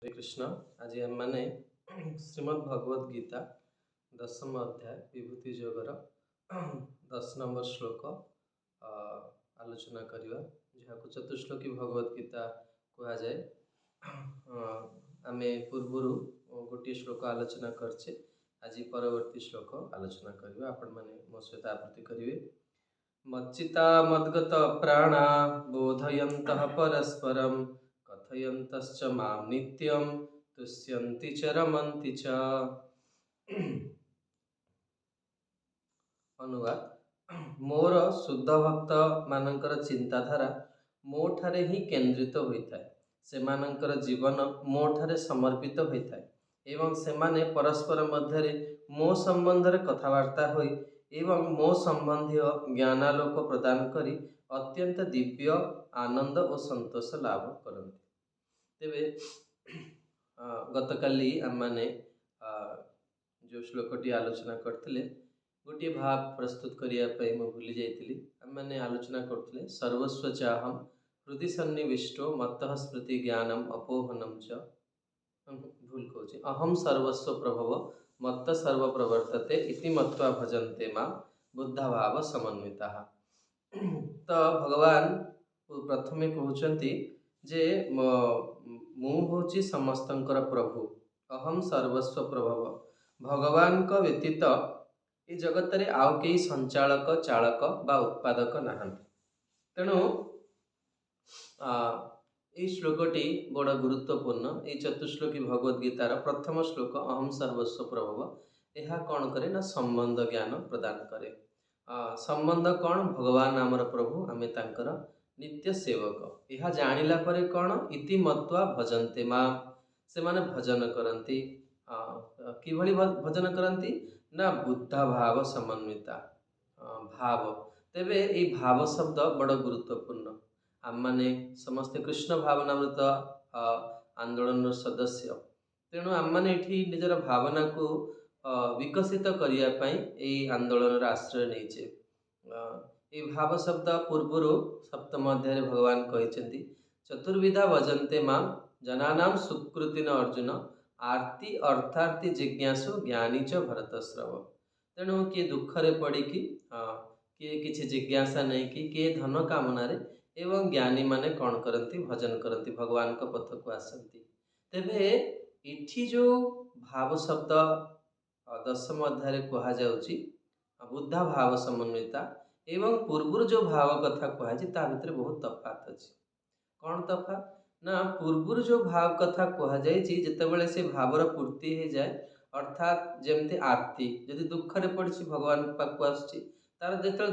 श्री कृष्ण। आज आम मैंने श्रीमद् भगवद गीता दशम अध्याय विभूति योगर 10 नंबर श्लोक आलोचना करवा जहाँ को चतुश्लोकी भगवद गीता कहुए। आम पूर्वर गोटे श्लोक आलोचना करछे। आज परवर्ती श्लोक आलोचना करवा। आपण मैंने मो सहित आवृत्ति करेंगे। मच्चिता मद्गत प्राणा बोधयन्तः परस्परं कथयन्तश्च मां नित्यं तुष्यन्ति च रमन्ति च। अनुवाद। मोर शुद्ध भक्त मानकर चिंताधारा मो ठारे ही केंद्रित होता है। सेमानंकर जीवन मो ठारे समर्पित होता है एवं सेमाने परस्पर मध्य मो संबंध रे कथबार्ता होई एवं मो संबंधी ज्ञानालोक प्रदान करी अत्यंत दिव्य आनंद और संतोष लाभ करते। तेबे गतकाली आम माने जो श्लोकटी आलोचना करते गोटे भाव प्रस्तुत करने मैं भूली जाइली। आम मैंने आलोचना करते सर्वस्व चाहम हृदय सन्निविष्टो मत्त स्मृति ज्ञानम अपोहनम च। भूल कहूँ अहम सर्वस्व प्रभव मत्त सर्व प्रवर्तते इति मत्वा भजन्ते मां बुद्धा भाव समन्विता। तो भगवान प्रथमे कहते जे मु होची समस्तंकर प्रभु, अहम सर्वस्व प्रभव। भगवान को व्यतीत ये जगत रे आउ कई संचालक चालक बा उत्पादक नाहंती। तेणु ये श्लोकटी बड़ गुरुत्वपूर्ण। ये चतुश्लोकी भगवद गीतार प्रथम श्लोक अहम सर्वस्व प्रभव यह कौन करे ना संबंध ज्ञान प्रदान करे। संबंध कौन? भगवान आमर प्रभु, आमे तांकर नित्य सेवक। यह जानिला परे कौन? इति मत्वा भजन्ते मां, से माने भजन करती। किभली भजन करती ना बुद्ध भाव समन्विता भाव। तेबे ये भाव शब्द बड़ गुरुत्वपूर्ण। आम माने समस्ते कृष्ण भावनामृत आंदोलन सदस्य। तेणु आम माने एठी निजर भावना को विकसित करने आंदोलन आश्रय नहीं। ये भाव शब्द पूर्वर सप्तम अध्याय भगवान कहते चतुर्विधा भजन्ते मां जनानां सुकृतिन अर्जुन आरती अर्थार्थी जिज्ञासु ज्ञानी च भरतस्रव। तेणु किए दुखरे पड़ी किए किसी जिज्ञासा नहीं कि किए धन कामना एवं ज्ञानी माने कौन करती भजन करती भगवान को पथ को आसती। तेबे इठी जो भाव शब्द दशम अध्याय कहुची बुद्धा भाव समन्विता एवं पूर्वर जो भाव कथा कहुची ता भितर बहुत तफात अच्छी। कौन तफात ना पूर्वर जो भाव कथा कहुई जितेबाला से भावर पूर्ति हो जाए अर्थात जमती आरती जदि दुखरे पड़ी भगवान पाक आसुची तार जो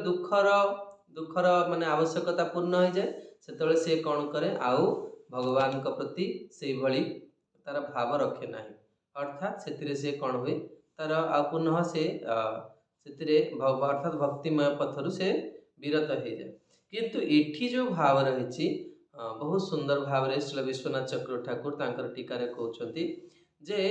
दुखर माने आवश्यकता पूर्ण हो जाए से सी कौन करे आउ भगवान को प्रति से भली तार भाव रखे ना अर्थात से कौन हुए तार आ पुनः से अर्थात भक्तिमय पथरु से विरत हो जाए। किंतु एठी जो भाव रही बहुत सुंदर भाव रे श्री विश्वनाथ चक्र ठाकुर तांकर टीकारे कहउछंती जे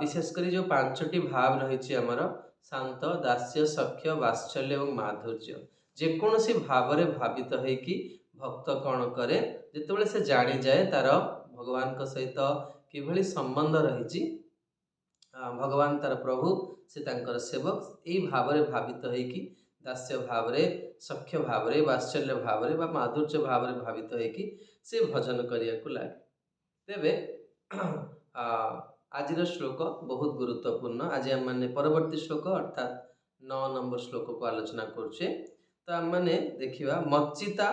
विशेषकर जो पांचटी भाव रही आमर शांत दास्य सख्य वात्सल्य और माधुर्य जेकोसी भाव रे भावित है कि भक्त कौन करे जितेबाला से जानी जाए तार भगवान को सहित किभली संबंध रही भगवान तार प्रभु से तांकर सेवक यही भाव रे भावित है कि दास्य भाव रे सख्य भाव रे वात्सल्य भाव रे माधुर्य भाव रे भावित है कि से भजन करिया को लागे। तेबे आज श्लोक बहुत गुरुत्वपूर्ण। आज आम मैंने परवर्ती श्लोक अर्थात 9 नंबर श्लोक को आलोचना करुचे। तो आम मैंने देखिए मच्चिता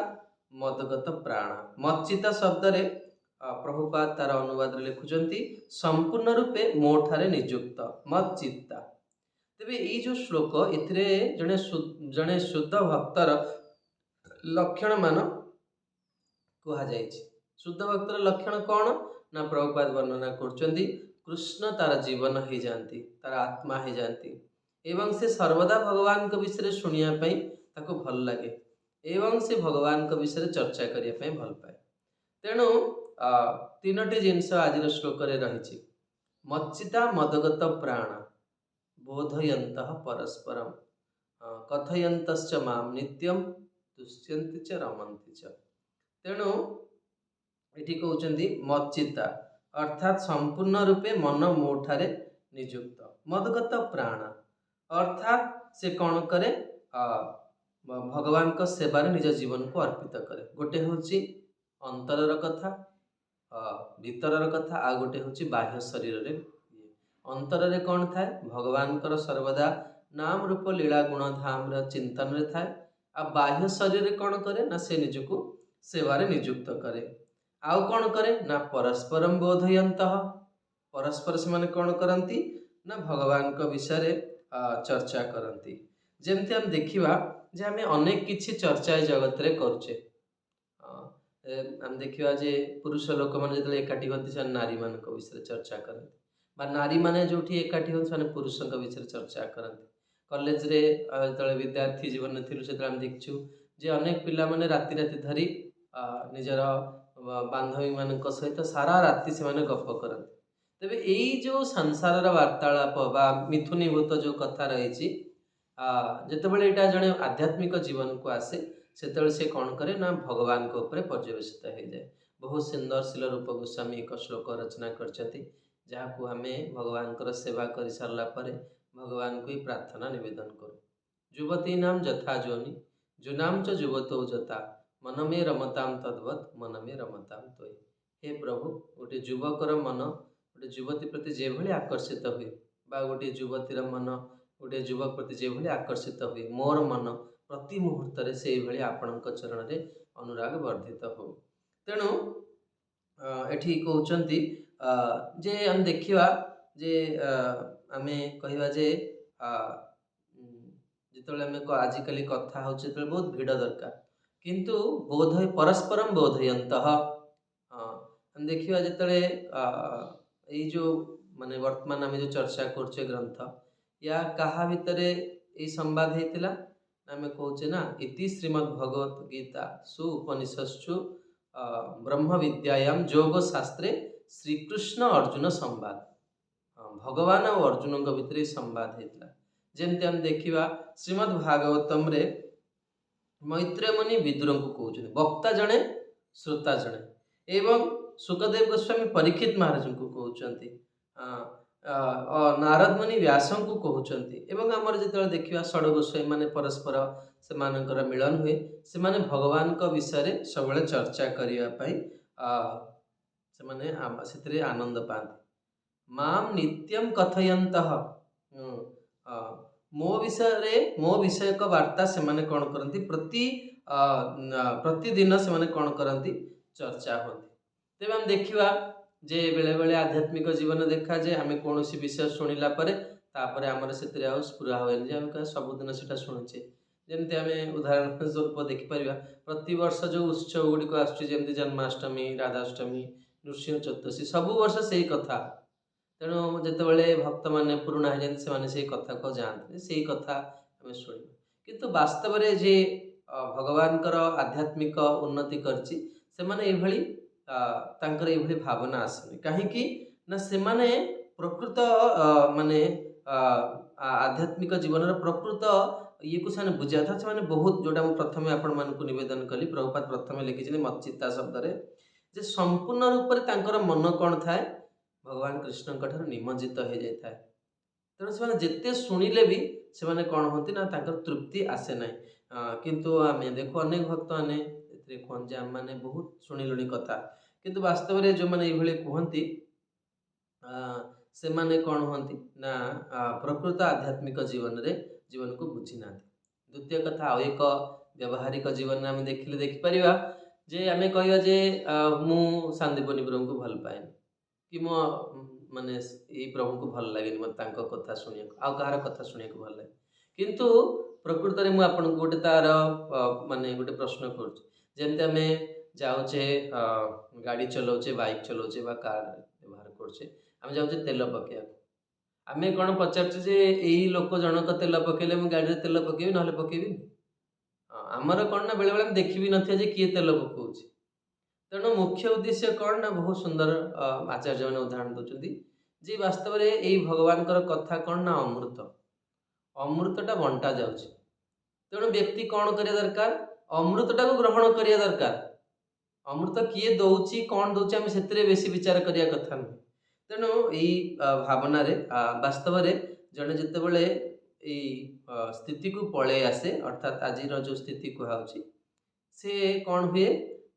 मदगत प्राण। मच्चिता शब्द रे प्रभुपाद तार अनुवाद लिखुचंती संपूर्ण रूपे मो ठारे नियुक्त मच्चित्ता। तेबे ये जो श्लोक इथिरे जड़े शुद्ध भक्तर लक्षण मान कहुई। शुद्ध भक्तर लक्षण कौन ना प्रभुपाद वर्णना करछंती कृष्ण तार जीवन हो जाती तार आत्मा हो जाती एवं से सर्वदा भगवान को विषय शुणिया ताको भल लगे एवं से भगवान को विषय चर्चा करने भल पाए। तेणु तीनोटी जिनस आज श्लोक रही मच्चिता मदगत प्राण बोधयंत परस्परम कथयंतश्च मां नित्यम तुष्यन्ति च रमन्ति च। तेणु ये कहते मच्चिता अर्थात संपूर्ण रूपे मन मोठारे नियुक्त मदगत प्राण अर्थात से कौन करे भगवान का सेवार निज जीवन को अर्पित करे। गोटे हूँ अंतरर कथा भीतरर कथा आ गोटे हूँ बाह्य शरीर रे अंतर रे कौन थाए भगवान कर सर्वदा नाम रूप लीला गुण धाम चिंतन रे थाए आ बाह्य शरीर रे कौन करे ना से निजको सेवारे नियुक्त करे। आउ कौन करे ना परस्परम बोधयंत परस्पर से माने कौन करती ना भगवान का विषय चर्चा करती। जमती हम देखा जे आम अनेक किछि चर्चा जगत रे करुचे आम देखा जे पुरुष लोक मैंने जो एकाठी होती से नारी मान विषय चर्चा करती नारी मैंने जो एकाठी होती से पुरुषों विषय चर्चा करती। कॉलेज रे जो विद्यार्थी जीवन थी से देखु जे अनेक पिला माने राति राति धरी निजर बांधवी मान सहित सारा राति से गप करती। तेबे यही जो संसार वार्तालाप बा मिथुनीभूत जो कथा रही जितेबाला यहाँ जड़े आध्यात्मिक जीवन को आसे से कौन करे ना भगवान के ऊपर पर्यवेसित हो जाए। बहुत सुंदर शिल रूप गोस्वामी एक श्लोक रचना करछति जहाँ आम भगवान कर सेवा कर सारा पर भगवान को ही प्रार्थना निवेदन करूँ। युवती नाम जथा जोनि जुनाम च युवतो जता मन में रमताम तद्वत मन में रमताम तो हे प्रभु गोटे युवकर मन गोटे युवती प्रति जे भली आकर्षित हुए बा गोटे युवतीर मन गोटे युवक प्रति जे भली आकर्षित हुए मोर मन प्रति मुहूर्त से भाई आपण चरण में अनुराग वर्धित हो। तेणु एठी कहते जे हम देखा जे आम कह जे जिते आम आजिकल कथा हो बहुत भिड़ दरकार किंतु बोध परस्परम बोधयंत हम देखा जिते यही जो माने वर्तमान आम जो चर्चा करछे ग्रंथ या कहा भितर यही संवाद होता आम कहे ना इति श्रीमद्भगवत गीता सुपनिषत्सु ब्रह्म विद्यायाम योग शास्त्रे श्रीकृष्ण अर्जुन संवाद भगवान और अर्जुन भितर संवाद होता। जमती आम देखा श्रीमद्भागवतम रे मैत्रेय मुनि विदुर को कहते वक्ता जड़े श्रोता जड़े एवं सुखदेव गोस्वामी परीक्षित महाराज को कहते नारद मुनि व्यास को कहते एवं आमर जो देखा षड गोस्वामी माने परस्पर से मिलन हुए से माने भगवान का विषय सब चर्चा करने से आनंद पाते। माम नित्यम कथयंत मो विषय का वार्ता से माने कौन करती प्रतिदिन से माने कौन करती चर्चा होती। तेज हम देखा जे बेले बेले आध्यात्मिक जीवन देखा जे आम कौन विषय शुणिला तापर आमर से स्पुरा हुए आम सबुदिन से शुणुचे जमती आम उदाहरण स्वरूप देखिपर प्रति वर्ष जो उत्सव गुड़िक आसमी जन्माष्टमी राधाष्टमी नृसिंह चतुर्दशी सबु वर्ष से ही कथा। तेणु जितेबाला भक्त मैंने पुराणा हो से कथा को जाते से कथा आम शुण किंतु वास्तव में जे भगवान कर आध्यात्मिक उन्नति करछि से माने एभली तांकर एभली भावना आसनी कहीं ना से माने प्रकृत माने आध्यात्मिक जीवन प्रकृत ये को से बुझा था से बहुत जोटा मुझे प्रथम आपण मानक निवेदन कली प्रभुपाद प्रथम लिखी मच्चित्ता शब्द जे संपूर्ण रूप से मन कौन थाए भगवान कृष्ण ठार निमज्जित हो जाए। तेणु से जिते शुणिले भी से कौन होती ना तृप्ति आसे ना किंतु आम देखो अनेक भक्त मैंने कहते आम मैंने बहुत शुणिलुणी कथा किंतु वास्तव में जो मैंने ये कहती से माने कौन होती ना प्रकृत आध्यात्मिक जीवन को बुझी ना। द्वितीय कथा आ एक व्यावहारिक जीवन में देखिले देखिपर जे आम कह जे मु सांदीपनि प्रभु को भल पाए कि मो माने ये प्रभु को भल लगे मत कथा शुणा आउ कहार कथा शुणा भल लगे किंतु प्रकृत में मुझे आपको गोटे तार माने गोटे प्रश्न करमती आम जाऊे गाड़ी चलाऊे बाइक चलाऊे कार व्यवहार करुचे आम जाऊे तेल पकड़ा आम कौन पचारे यही लोक जनक तेल पकड़े मुझे गाड़ी में तेल पकेबी ना पकेबी आमर कौन ना बेले बेले देखी भी नथिया किए तेल पकाउछि। तेणु मुख्य उद्देश्य कौन ना बहुत सुंदर आचार्य मैंने उदाहरण दौरान जी वास्तव में यही भगवान कथा कौन ना अमृतटा बंटा जाऊँच। तेणु व्यक्ति कौन करिया दरकार अमृतटा को ग्रहण करिया दरकार अमृत किए दौची कौन दौची आम से बेसी विचार करिया कथा नुहे। तेणु यही भावना वास्तव में जड़े जितेबले स्थिति को पलि आसे अर्थात आज जो स्थिति कहुच्छी से कौन हुए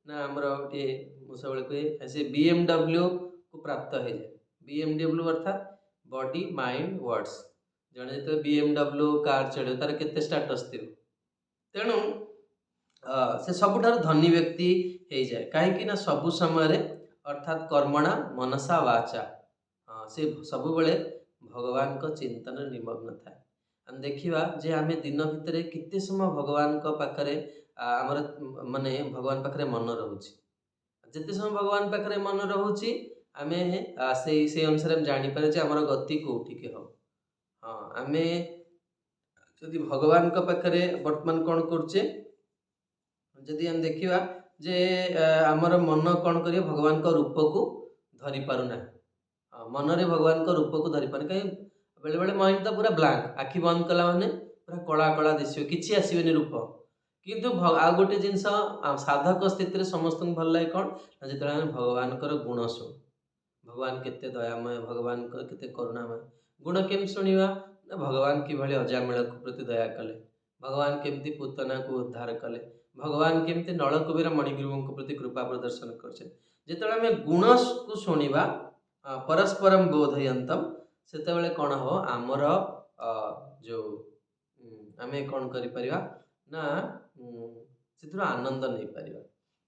ना आमर गोटे सब कहे से BMW को प्राप्त हो जाए। BMW अर्थात बॉडी माइंड वर्ड्स जड़े जो BMW कार चढ़ तार के स्टाटस थी। तेणु से सबुठार धनी व्यक्ति हो जाए कहीं सबु समय अर्थात कर्मणा मनसा वाचा से सब बड़े भगवान को चिंतन निमग्न थाए। हम देखा जे आम दिन भितर केते समय भगवान पाखे आमर माने भगवान पाखे मन रोचे जिते समय भगवान पाखे मन रोचे आम से अनुसार जापर आमर गति कौटिके हम। हाँ आम जदि भगवान पाखे वर्तमान कौन करुचे जदि हम देखा जे आमर मन कौन कर भगवान का रूप को धरी पारुना मनरे भगवान का रूप को धरी पारे कहीं बेले बेले माइंड तो पूरा ब्लांक आखि बंद कला माने पूरा कला कला दिशो किसी आसबेनि रूप किंतु आ गोटे जिनस साधक स्थित समस्त भल लगे कौन ना जो भगवान गुण शुणु भगवान केते दयामय भगवान केते करुणामय गुण केम शुणा ना भगवान किभली अजामिल प्रति दया कले भगवान केमती पूतना को उद्धार कले भगवान केमती नलकुबेर मणिग्रीव प्रति कृपा प्रदर्शन कर जिते गुण को शुणा परस्परम बोधयंतम से कौन हम आमर जो आम कौन करा ना से आनंद नहीं पार।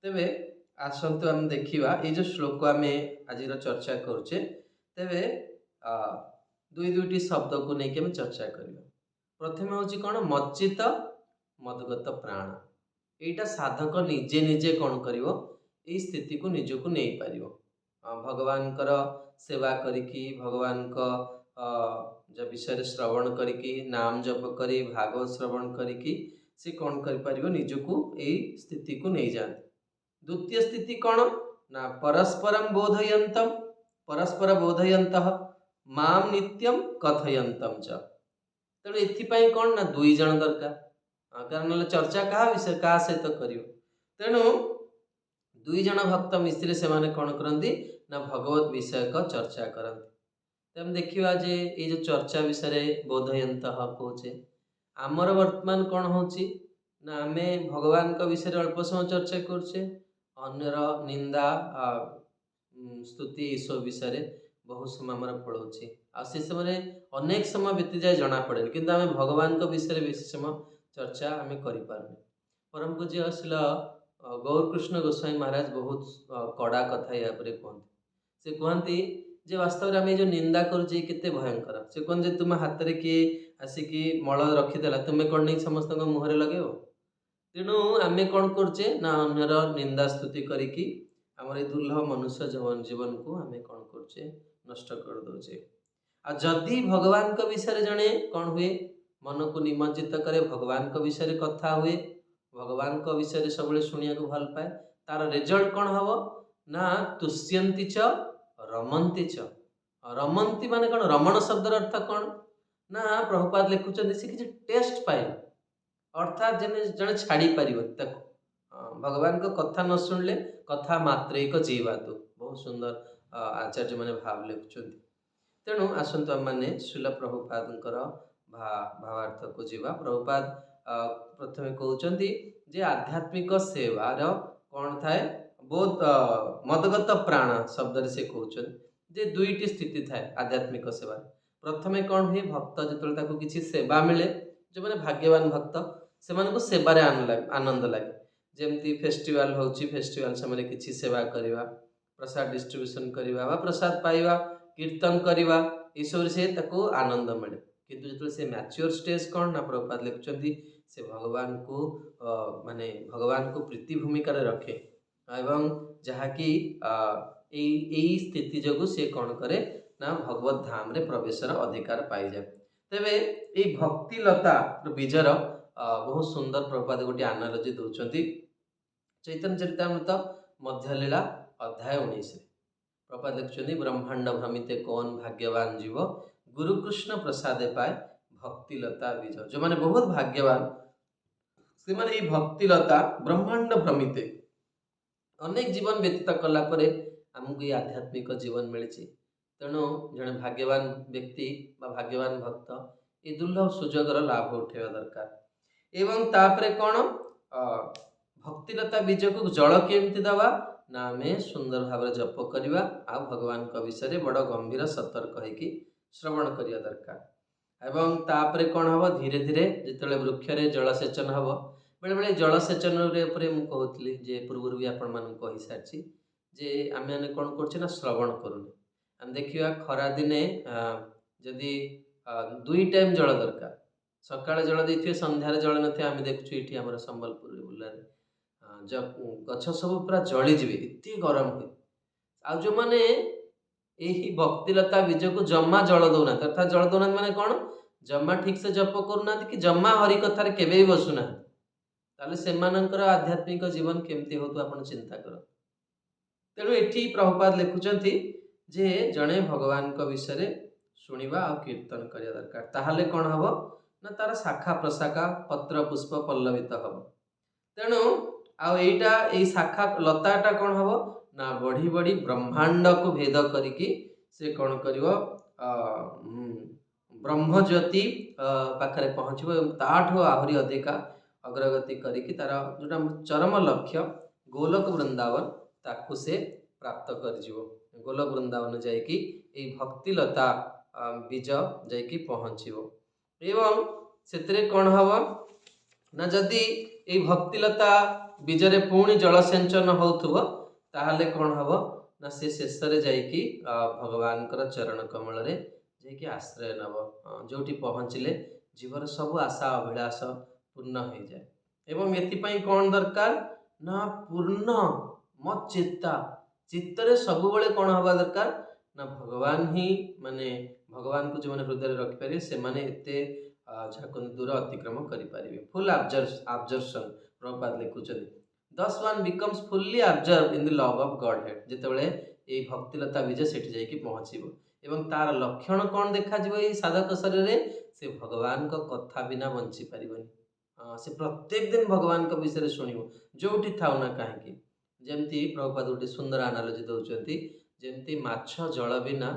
तेबे आसतु आम देखा ये जो श्लोक आम आज चर्चा करुचे तेबे दुई दुईटी शब्द को लेकिन आम चर्चा करवा। प्रथम हूँ कौन मच्चित मदगत प्राण यहीटा साधक निजे निजे कौन कर स्थिति को निजक नहीं पार भगवान सेवा करिकी भगवान को जो विषय श्रवण करिकी नाम जप करी भागवत श्रवण करिकी से कौन कर निजको यही स्थिति को नहीं जाते। द्वितीय स्थिति कौन ना परस्परम बोधयंतम परस्पर बोधयंत माम नित्यम कथयंतम च। तेणु एथिपाई कौन ना दुई जन दरकार कारण चर्चा क्या विषय क्या सहित कर तेणु दुई जन भक्त मिस्त्री से माने कौन करती ना भगवत विषय का चर्चा करती। तेम देखा जे ये जो चर्चा विषय बोधयंत कहे आमर वर्तमान कौन हो ना आम भगवान का विषय अल्प समय चर्चा करछे अन्यर निंदा स्तुति ईश्वर विषय बहुत समय आमर पड़ोचे आ से समय अनेक समय बीती जाए जना पड़े किंतु आम भगवान का विषय बेसी समय चर्चा आम कर परम पूज्य अश्लील गौरकृष्ण गोस्वामी महाराज बहुत कड़ा कथा या कहते से कहती जे वास्तव में आम जो निंदा करुचे केते भयंकर से कहते तुम हाथ में किए आसिकी मल रखीदेला तुम्हें कौन नहीं समस्त मुहर लगे तेणु आम कौन करुचे ना अन्यर निंदा स्तुति करिकी आमर ये दुर्लभ मनुष्य जीवन को आम कौन करुचे नष्ट कर दौचे। आ जदि भगवान का विषय जड़े कौन हुए मन को निमज्जित करे भगवान का विषय कथा हुए भगवान का विषय सब शुणा को भल पाए तार रिजल्ट कौन हम ना तुष्यंती च रमंती च। रमंती माने कौन रमण शब्दर अर्थ कौन ना प्रभुपाद लिखुं से किसी टेस्ट पाए अर्थात जड़े छाड़ी पार भगवान को कथा न शुणिले कथा मात्रेक जीवातु बहुत सुंदर आचार्य मैंने भाव लिखुं। तेणु आसतु आम मैंने शिल प्रभुपाद भावार्थ को जीवा। प्रभुपाद प्रथम कहते जे आध्यात्मिक सेवार कौन थाए बहुत मदगत प्राण शब्द से कहते जे दुईटी स्थिति थाए आध्यात्मिक सेवा। प्रथमे कौन हुए भक्त जो किसी सेवा मिले जो मैंने भाग्यवान भक्त से सेवार आनंद लगे जमती फेस्टिवल हो फेस्टिवल समय किसी सेवा करवा प्रसाद डिस्ट्रीब्यूशन करवा प्रसाद पाइबा कीर्तन करवा ये सब से आनंद मिले किंतु जो से मैच्योर स्टेज कौन ना प्रभुपाद लिखुं से भगवान को माने भगवान को प्रीति भूमिका रखे एवं जहाँकि यही स्थिति जो सी कौन करे ना भगवत धाम रे प्रवेशर अधिकार पाई जाए। तेबे ये भक्तिलता बीजर बहुत सुंदर प्रभुपाद गोटे आनालोजी दौरान चैतन्य चरितामृत मध्यलीला अध्याय 19 प्रभुपाद लिखुं ब्रह्मांड भ्रमिते कौन भाग्यवान जीव गुरुकृष्ण प्रसादे पाए भक्तिलता बीज जो माने बहुत भाग्यवान से माने भक्तिलता ब्रह्मांड भ्रमिते ଅନେକ ଜୀବନ ବ୍ୟତୀତ କଲା ପରେ ଆମକୁ ଏଇ ଆଧ୍ୟାତ୍ମିକ ଜୀବନ ମିଳିଛି। ତେଣୁ ଜଣେ ଭାଗ୍ୟବାନ ବ୍ୟକ୍ତି ବା ଭାଗ୍ୟବାନ ଭକ୍ତ ଏ ଦୁର୍ଲଭ ସୁଯୋଗର ଲାଭ ଉଠାଇବା ଦରକାର। ଏବଂ ତାପରେ କ'ଣ, ଭକ୍ତିଲତା ବୀଜକୁ ଜଳ କେମିତି ଦେବା ନା ଆମେ ସୁନ୍ଦର ଭାବରେ ଜପ କରିବା ଆଉ ଭଗବାନଙ୍କ ବିଷୟରେ ବଡ଼ ଗମ୍ଭୀର ସତର୍କ ହେଇକି ଶ୍ରବଣ କରିବା ଦରକାର। ଏବଂ ତାପରେ କ'ଣ ହେବ, ଧୀରେ ଧୀରେ ଯେତେବେଳେ ବୃକ୍ଷରେ ଜଳସେଚନ ହେବ, ବେଳେବେଳେ ଜଳସେଚନ ଉପରେ ମୁଁ କହୁଥିଲି ଯେ ପୂର୍ବରୁ ବି ଆପଣମାନଙ୍କୁ କହିସାରିଛି ଯେ ଆମେମାନେ କ'ଣ କରୁଛେ ନା ଶ୍ରବଣ କରୁନେ। ଆମେ ଦେଖିବା ଖରାଦିନେ ଯଦି 2 ଟାଇମ୍ ଜଳ ଦରକାର, ସକାଳେ ଜଳ ଦେଇଥିବେ ସନ୍ଧ୍ୟାରେ ଜଳ ନଥିବେ। ଆମେ ଦେଖୁଛୁ ଏଠି ଆମର ସମ୍ବଲପୁର ବୁର୍ଲାରେ ଗଛ ସବୁ ପୁରା ଜଳିଯିବେ, ଏତେ ଗରମ ହୁଏ। ଆଉ ଯେଉଁମାନେ ଏହି ଭକ୍ତିଲତା ବୀଜକୁ ଜମା ଜଳ ଦେଉନାହାନ୍ତି, ଅର୍ଥାତ୍ ଜଳ ଦେଉନାହାନ୍ତି ମାନେ କ'ଣ, ଜମା ଠିକ୍ସେ ଜପ କରୁନାହାନ୍ତି କି ଜମା ହରି କଥାରେ କେବେ ବି ବସୁନାହାନ୍ତି, ତାହେଲେ ସେମାନଙ୍କର ଆଧ୍ୟାତ୍ମିକ ଜୀବନ କେମିତି ହେଉଥିବ ଆପଣ ଚିନ୍ତା କରନ୍ତୁ। ତେଣୁ ଏଠି ପ୍ରଭୁପାଦ ଲେଖୁଛନ୍ତି ଯେ ଜଣେ ଭଗବାନଙ୍କ ବିଷୟରେ ଶୁଣିବା ଆଉ କୀର୍ତ୍ତନ କରିବା ଦରକାର। ତାହେଲେ କ'ଣ ହେବ ନା ତାର ଶାଖା ପ୍ରଶାଖା ପତ୍ର ପୁଷ୍ପ ପଲ୍ଲବିତ ହେବ। ତେଣୁ ଆଉ ଏଇ ଶାଖା ଲତାଟା କ'ଣ ହେବ ନା ବଢ଼ି ବଢ଼ି ବ୍ରହ୍ମାଣ୍ଡକୁ ଭେଦ କରିକି ସେ କ'ଣ କରିବ, ବ୍ରହ୍ମଜ୍ୟୋତି ପାଖରେ ପହଞ୍ଚିବ ଏବଂ ତାଠୁ ଆହୁରି ଅଧିକା ଅଗ୍ରଗତି କରିକି ତାର ଯେଉଁଟା ଚରମ ଲକ୍ଷ୍ୟ ଗୋଲକ ବୃନ୍ଦାବନ ତାକୁ ସେ ପ୍ରାପ୍ତ କରିଯିବ। ଗୋଲକ ବୃନ୍ଦାବନ ଯାଇକି ଏଇ ଭକ୍ତିଲତା ବୀଜ ଯାଇକି ପହଞ୍ଚିବ। ଏବଂ ସେଥିରେ କ'ଣ ହେବ ନା ଯଦି ଏଇ ଭକ୍ତିଲତା ବୀଜରେ ପୁଣି ଜଳସେଚନ ହେଉଥିବ, ତାହେଲେ କ'ଣ ହେବ ନା ସେ ଶେଷରେ ଯାଇକି ଭଗବାନଙ୍କର ଚରଣ କମଳରେ ଯାଇକି ଆଶ୍ରୟ ନେବ, ଯେଉଁଠି ପହଞ୍ଚିଲେ ଜୀବର ସବୁ ଆଶା ଅଭିଳାଷ ପୂର୍ଣ୍ଣ ହୋଇଯାଏ। ଏବଂ ଏଥିପାଇଁ କ'ଣ ଦରକାର ନା ପୂର୍ଣ୍ଣ ମଚ୍ଚିତ୍ତା, ଚିତ୍ତରେ ସବୁବେଳେ କ'ଣ ହେବା ଦରକାର ନା ଭଗବାନ ହିଁ, ମାନେ ଭଗବାନଙ୍କୁ ଯେଉଁମାନେ ହୃଦୟରେ ରଖିପାରିବେ ସେମାନେ ଏତେ ଯାହାକୁ ଦୂର ଅତିକ୍ରମ କରିପାରିବେ। ଫୁଲ୍ ଆବଜର୍ପସନ୍ ପ୍ରଭୁପାଦ ଲେଖୁଛନ୍ତି, thus one becomes fully absorbed in the love of Godhead। ଯେତେବେଳେ ଏଇ ଭକ୍ତିଲତା ବୀଜ ସେଠି ଯାଇକି ପହଞ୍ଚିବ ଏବଂ ତାର ଲକ୍ଷଣ କ'ଣ ଦେଖାଯିବ ଏଇ ସାଧକ ଶରୀରରେ, ସେ ଭଗବାନଙ୍କ କଥା ବିନା ବଞ୍ଚି ପାରିବନି। ସେ ପ୍ରତ୍ୟେକ ଦିନ ଭଗବାନଙ୍କ ବିଷୟରେ ଶୁଣିବ ଯେଉଁଠି ଥାଉ ନା କାହିଁକି। ଯେମିତି ପ୍ରଭୁପାଦ ଗୋଟେ ସୁନ୍ଦର ଆନାଲୋଜି ଦେଉଛନ୍ତି, ଯେମିତି ମାଛ ଜଳ ବିନା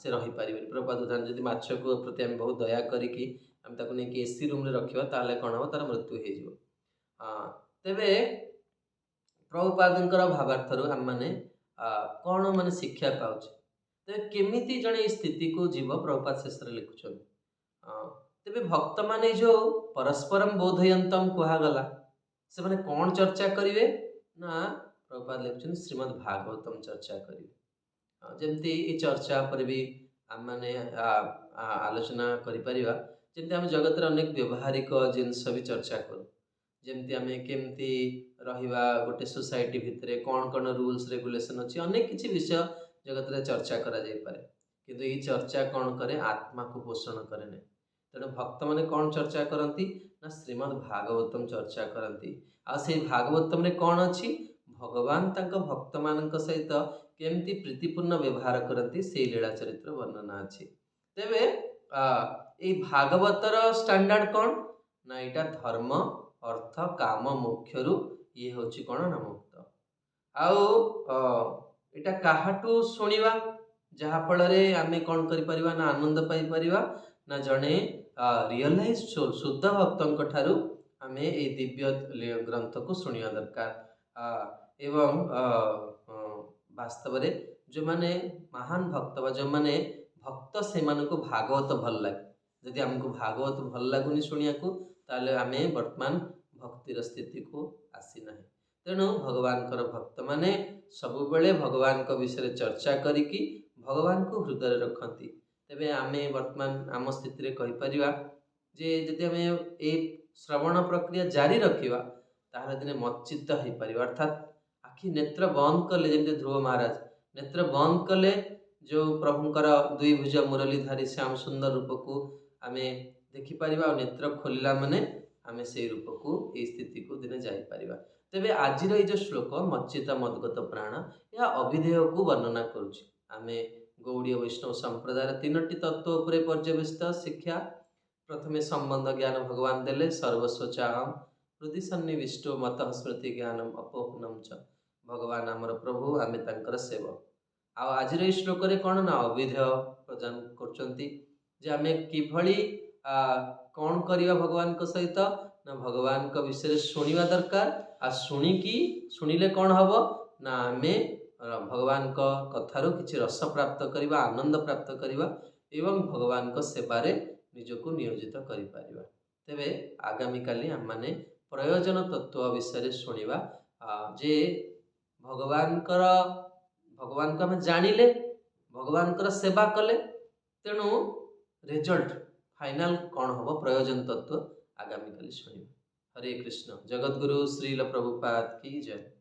ସେ ରହିପାରିବେନି। ପ୍ରଭୁପାଦ ଉଦାହରଣ, ଯଦି ମାଛକୁ ପ୍ରତି ଆମେ ବହୁତ ଦୟା କରିକି ଆମେ ତାକୁ ନେଇକି ଏସି ରୁମ୍ରେ ରଖିବା ତାହେଲେ କ'ଣ ହେବ, ତାର ମୃତ୍ୟୁ ହେଇଯିବ। ତେବେ ପ୍ରଭୁପାଦଙ୍କର ଭାବାର୍ଥରୁ ଆମମାନେ କ'ଣ ମାନେ ଶିକ୍ଷା ପାଉଛେ, ତେବେ କେମିତି ଜଣେ ଏଇ ସ୍ଥିତିକୁ ଯିବ, ପ୍ରଭୁପାଦ ଶେଷରେ ଲେଖୁଛନ୍ତି। ତେବେ ଭକ୍ତମାନେ ଯେଉଁ ପରସ୍ପରମ୍ ବୋଧୟନ୍ତମ୍ କୁହାଗଲା, ସେମାନେ କ'ଣ ଚର୍ଚ୍ଚା କରିବେ ନା ପ୍ରଭୁପାଦ ଲେଖୁଛନ୍ତି ଶ୍ରୀମଦ୍ ଭାଗବତମ୍ ଚର୍ଚ୍ଚା କରିବେ। ଯେମିତି ଏଇ ଚର୍ଚ୍ଚା ଉପରେ ବି ଆମମାନେ ଆଲୋଚନା କରିପାରିବା, ଯେମିତି ଆମେ ଜଗତରେ ଅନେକ ବ୍ୟବହାରିକ ଜିନିଷ ବି ଚର୍ଚ୍ଚା କରୁ। ଯେମିତି ଆମେ କେମିତି ରହିବା ଗୋଟେ ସୋସାଇଟି ଭିତରେ, କ'ଣ କ'ଣ ରୁଲ୍ସ ରେଗୁଲେସନ୍ ଅଛି, ଅନେକ କିଛି ବିଷୟ ଜଗତରେ ଚର୍ଚ୍ଚା କରାଯାଇପାରେ। କିନ୍ତୁ ଏଇ ଚର୍ଚ୍ଚା କ'ଣ କରେ, ଆତ୍ମାକୁ ପୋଷଣ କରେ ନାହିଁ। ତେଣୁ ଭକ୍ତମାନେ କ'ଣ ଚର୍ଚ୍ଚା କରନ୍ତି ନା ଶ୍ରୀମଦ୍ ଭାଗବତମ୍ ଚର୍ଚ୍ଚା କରନ୍ତି। ଆଉ ସେଇ ଭାଗବତମ୍ରେ କ'ଣ ଅଛି, ଭଗବାନ ତାଙ୍କ ଭକ୍ତମାନଙ୍କ ସହିତ କେମିତି ପ୍ରୀତିପୂର୍ଣ୍ଣ ବ୍ୟବହାର କରନ୍ତି ସେଇ ଲୀଳା ଚରିତ୍ର ବର୍ଣ୍ଣନା ଅଛି। ତେବେ ଏଇ ଭାଗବତର ଷ୍ଟାଣ୍ଡାର୍ଡ କ'ଣ ନା ଏଇଟା ଧର୍ମ ଅର୍ଥ କାମ ମୋକ୍ଷରୁ ଇଏ ହେଉଛି କ'ଣ ନା ମୁକ୍ତ। ଆଉ ଏଇଟା କାହାଠୁ ଶୁଣିବା, ଯାହାଫଳରେ ଆମେ କ'ଣ କରିପାରିବା ନା ଆନନ୍ଦ ପାଇପାରିବା ନା ଜଣେ ରିଅଲାଇଜ୍ ସୋଲ୍ ଶୁଦ୍ଧ ଭକ୍ତଙ୍କ ଠାରୁ ଆମେ ଏଇ ଦିବ୍ୟ ଗ୍ରନ୍ଥକୁ ଶୁଣିବା ଦରକାର। ଏବଂ ବାସ୍ତବରେ ଯେଉଁମାନେ ମହାନ ଭକ୍ତ ବା ଯେଉଁମାନେ ଭକ୍ତ ସେମାନଙ୍କୁ ଭାଗବତ ଭଲ ଲାଗେ। ଯଦି ଆମକୁ ଭାଗବତ ଭଲ ଲାଗୁନି ଶୁଣିବାକୁ, ତାହେଲେ ଆମେ ବର୍ତ୍ତମାନ ଭକ୍ତିର ସ୍ଥିତିକୁ ଆସିନାହିଁ। ତେଣୁ ଭଗବାନଙ୍କର ଭକ୍ତମାନେ ସବୁବେଳେ ଭଗବାନଙ୍କ ବିଷୟରେ ଚର୍ଚ୍ଚା କରିକି ଭଗବାନଙ୍କୁ ହୃଦୟରେ ରଖନ୍ତି। ତେବେ ଆମେ ବର୍ତ୍ତମାନ ଆମ ସ୍ଥିତିରେ କହିପାରିବା ଯେ ଯଦି ଆମେ ଏଇ ଶ୍ରବଣ ପ୍ରକ୍ରିୟା ଜାରି ରଖିବା ତାହେଲେ ଦିନେ ମଚ୍ଚିତ୍ତ ହୋଇପାରିବା। ଅର୍ଥାତ୍ ଆଖି ନେତ୍ର ବନ୍ଦ କଲେ, ଯେମିତି ଧ୍ରୁବ ମହାରାଜ ନେତ୍ର ବନ୍ଦ କଲେ ଯେଉଁ ପ୍ରଭୁଙ୍କର ଦ୍ୱିଭୁଜ ମୁରଲୀଧାରୀ ଶ୍ୟାମ ସୁନ୍ଦର ରୂପକୁ ଆମେ ଦେଖିପାରିବା, ଆଉ ନେତ୍ର ଖୋଲିଲା ମାନେ ଆମେ ସେଇ ରୂପକୁ, ଏଇ ସ୍ଥିତିକୁ ଦିନେ ଯାଇପାରିବା। ତେବେ ଆଜିର ଏଇ ଯେଉଁ ଶ୍ଲୋକ ମଚ୍ଚିତ ମଦ୍ଗତ ପ୍ରାଣ, ଏହା ଅଭିଧେୟକୁ ବର୍ଣ୍ଣନା କରୁଛି। ଆମେ ଗୌଡ଼ୀୟ ବୈଷ୍ଣବ ସମ୍ପ୍ରଦାୟର 3ଟି ତତ୍ତ୍ୱ ଉପରେ ପର୍ଯ୍ୟବେସିତ ଶିକ୍ଷା। ପ୍ରଥମେ ସମ୍ବନ୍ଧ ଜ୍ଞାନ ଭଗବାନ ଦେଲେ, ସର୍ବସ୍ୱ ଚାହମ୍ ହୃଦି ସନ୍ନିବିଷ୍ଟୋ ମତଃ ସ୍ମୃତି ଜ୍ଞାନମ୍ ଅପୋହନମ୍ ଚ भगवान आमर प्रभु आमे तांकर सेवक। आज श्लोक कौन ना अविधेय प्रदान कर आमे किभली कौन करवा भगवान को सहित ना भगवान को विषय शुणा दरकार। आ शुणिकी शुणिले कौन हम ना आमे भगवान को कथार किसी रस प्राप्त करवा, आनंद प्राप्त करवा एवं भगवान को सेवारे निजको नियोजित कर पारिबा। तेबे आगामी काली आम माने प्रयोजन तत्व विषय शुणा जे भगवान को आम जानिले, भगवान को सेवा कले, तेणु रिजल्ट फाइनल कौन हम प्रयोजन तत्व आगामी काली शुणा। हरे कृष्ण। जगतगुरु श्रील प्रभुपाद की जय।